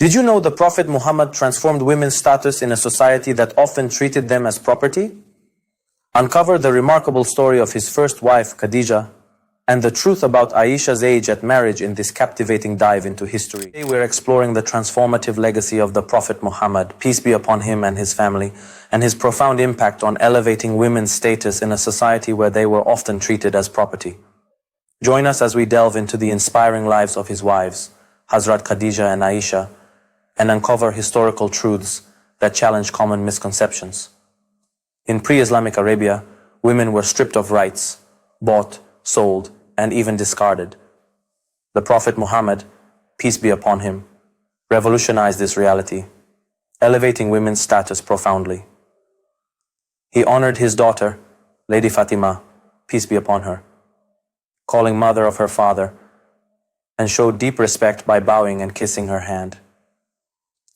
Did you know the Prophet Muhammad transformed women's status in a society that often treated them as property? Uncover the remarkable story of his first wife, Khadijah, and the truth about Aisha's age at marriage in this captivating dive into history. Today we're exploring the transformative legacy of the Prophet Muhammad, peace be upon him and his family, and his profound impact on elevating women's status in a society where they were often treated as property. Join us as we delve into the inspiring lives of his wives, Hazrat Khadijah and Aisha, and uncover historical truths that challenge common misconceptions. In pre-Islamic Arabia, women were stripped of rights, bought, sold, and even discarded. The Prophet Muhammad, peace be upon him, revolutionized this reality, elevating women's status profoundly. He honored his daughter, Lady Fatimah, peace be upon her, calling mother of her father, and showed deep respect by bowing and kissing her hand.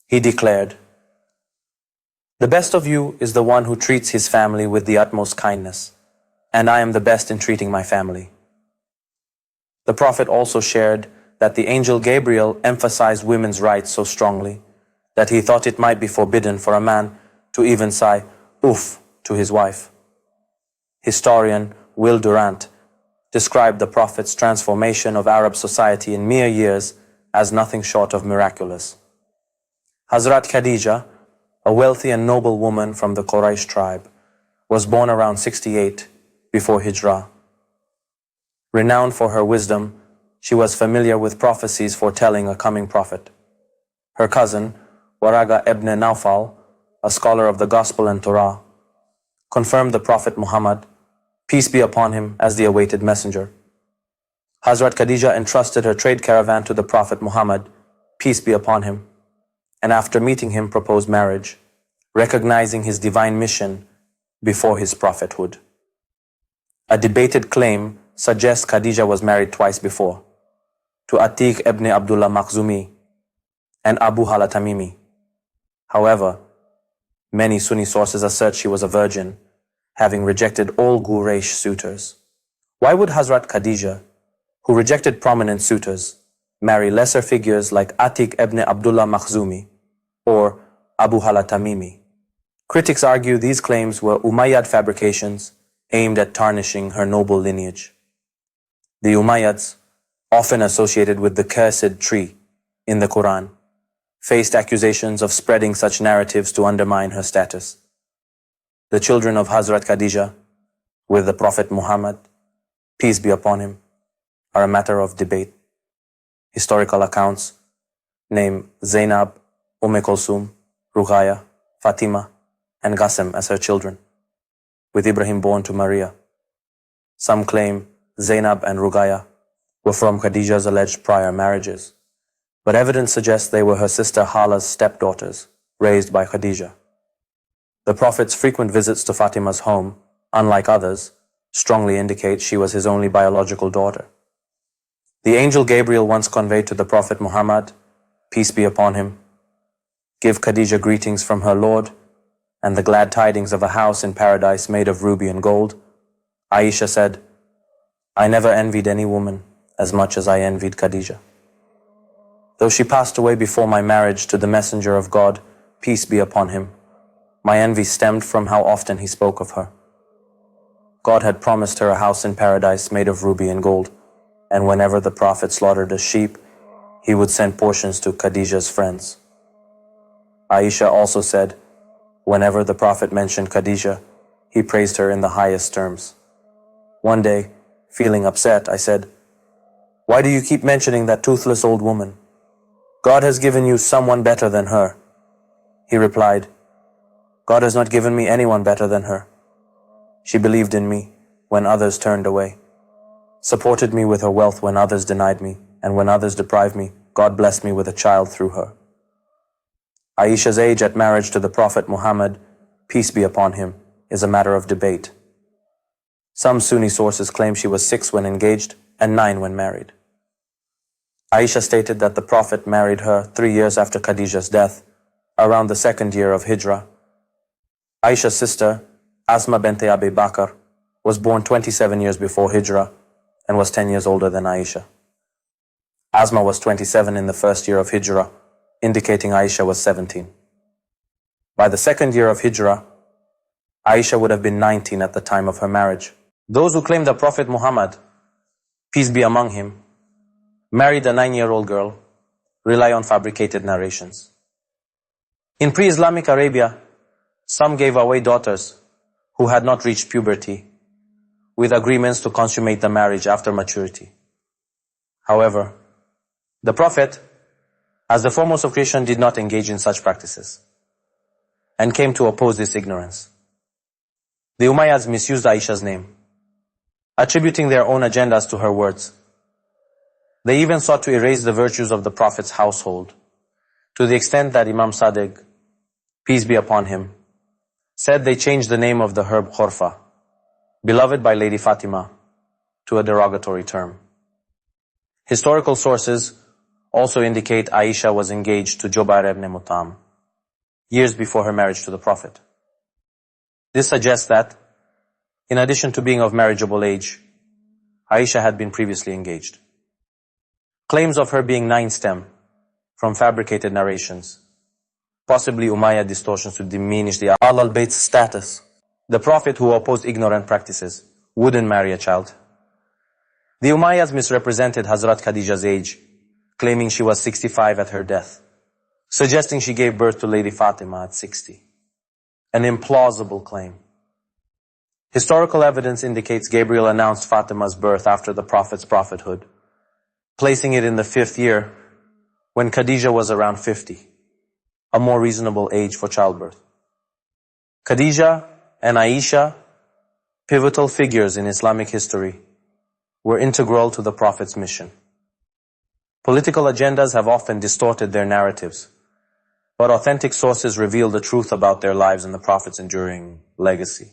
He declared, "The best of you is the one who treats his family with the utmost kindness, and I am the best in treating my family." The Prophet also shared that the angel Gabriel emphasized women's rights so strongly that he thought it might be forbidden for a man to even say "Uff" to his wife. Historian Will Durant described the Prophet's transformation of Arab society in mere years as nothing short of miraculous. Hazrat Khadijah, a wealthy and noble woman from the Quraysh tribe, was born around 68 before Hijrah. Renowned for her wisdom, she was familiar with prophecies foretelling a coming prophet. Her cousin, Waraqa ibn Nawfal, a scholar of the Gospel and Torah, confirmed the Prophet Muhammad, peace be upon him, as the awaited messenger. Hazrat Khadijah entrusted her trade caravan to the Prophet Muhammad, peace be upon him, and after meeting him proposed marriage, recognizing his divine mission before his prophethood. A debated claim suggests Khadijah was married twice before, to Atiq ibn Abdullah Makhzumi and Abu Hala Tamimi. However, many Sunni sources assert she was a virgin, having rejected all Quraysh suitors. Why would Hazrat Khadijah, who rejected prominent suitors, marry lesser figures like Atiq ibn Abdullah Makhzumi or Abu Hala Tamimi? Critics argue these claims were Umayyad fabrications aimed at tarnishing her noble lineage. The Umayyads, often associated with the cursed tree in the Quran, faced accusations of spreading such narratives to undermine her status. The children of Hazrat Khadijah with the Prophet Muhammad, peace be upon him, are a matter of debate. Historical accounts name Zainab, Kulthum, Ruqayya, Fatimah, and Qasim as her children, with Ibrahim born to Maria. Some claim Zainab and Ruqayya were from Khadijah's alleged prior marriages, but evidence suggests they were her sister Hala's stepdaughters, raised by Khadijah. The Prophet's frequent visits to Fatimah's home, unlike others, strongly indicate she was his only biological daughter. The angel Gabriel once conveyed to the Prophet Muhammad, peace be upon him, "Give Khadijah greetings from her Lord and the glad tidings of a house in paradise made of ruby and gold." Aisha said, "I never envied any woman as much as I envied Khadijah. Though she passed away before my marriage to the Messenger of God, peace be upon him, my envy stemmed from how often he spoke of her. God had promised her a house in paradise made of ruby and gold, and whenever the Prophet slaughtered a sheep, he would send portions to Khadijah's friends." Aisha also said, whenever the Prophet mentioned Khadijah, he praised her in the highest terms. One day, feeling upset, I said, "Why do you keep mentioning that toothless old woman? God has given you someone better than her." He replied, "God has not given me anyone better than her. She believed in me when others turned away, supported me with her wealth when others denied me, and when others deprived me, God blessed me with a child through her." Aisha's age at marriage to the Prophet Muhammad, peace be upon him, is a matter of debate. Some Sunni sources claim she was 6 when engaged and 9 when married. Aisha stated that the Prophet married her 3 years after Khadijah's death, around the 2nd year of Hijrah. Aisha's sister, Asma bint Abi Bakr, was born 27 years before Hijrah and was 10 years older than Aisha. Asma was 27 in the first year of Hijrah, indicating Aisha was 17. By the second year of Hijrah, Aisha would have been 19 at the time of her marriage. Those who claim that Prophet Muhammad, peace be among him, married a 9-year-old girl rely on fabricated narrations. In pre-Islamic Arabia, some gave away daughters who had not reached puberty with agreements to consummate the marriage after maturity. However, the Prophet, as the foremost of creation, did not engage in such practices and came to oppose this ignorance. The Umayyads misused Aisha's name, attributing their own agendas to her words. They even sought to erase the virtues of the Prophet's household, to the extent that Imam Sadiq, peace be upon him, said they changed the name of the herb khorfa, beloved by Lady Fatimah, to a derogatory term. Historical sources also indicate Aisha was engaged to Jubair ibn Mut'im years before her marriage to the Prophet. This suggests that, in addition to being of marriageable age, Aisha had been previously engaged. Claims of her being 9 stem from fabricated narrations, possibly Umayyad distortions to diminish the Ahl al-Bayt's status. The Prophet, who opposed ignorant practices, wouldn't marry a child. The Umayyads misrepresented Hazrat Khadijah's age, claiming she was 65 at her death, suggesting she gave birth to Lady Fatimah at 60. An implausible claim. Historical evidence indicates Gabriel announced Fatimah's birth after the Prophet's prophethood, placing it in the 5th year when Khadijah was around 50, a more reasonable age for childbirth. Khadijah and Aisha, pivotal figures in Islamic history, were integral to the Prophet's mission. Political agendas have often distorted their narratives, but authentic sources reveal the truth about their lives and the Prophet's enduring legacy.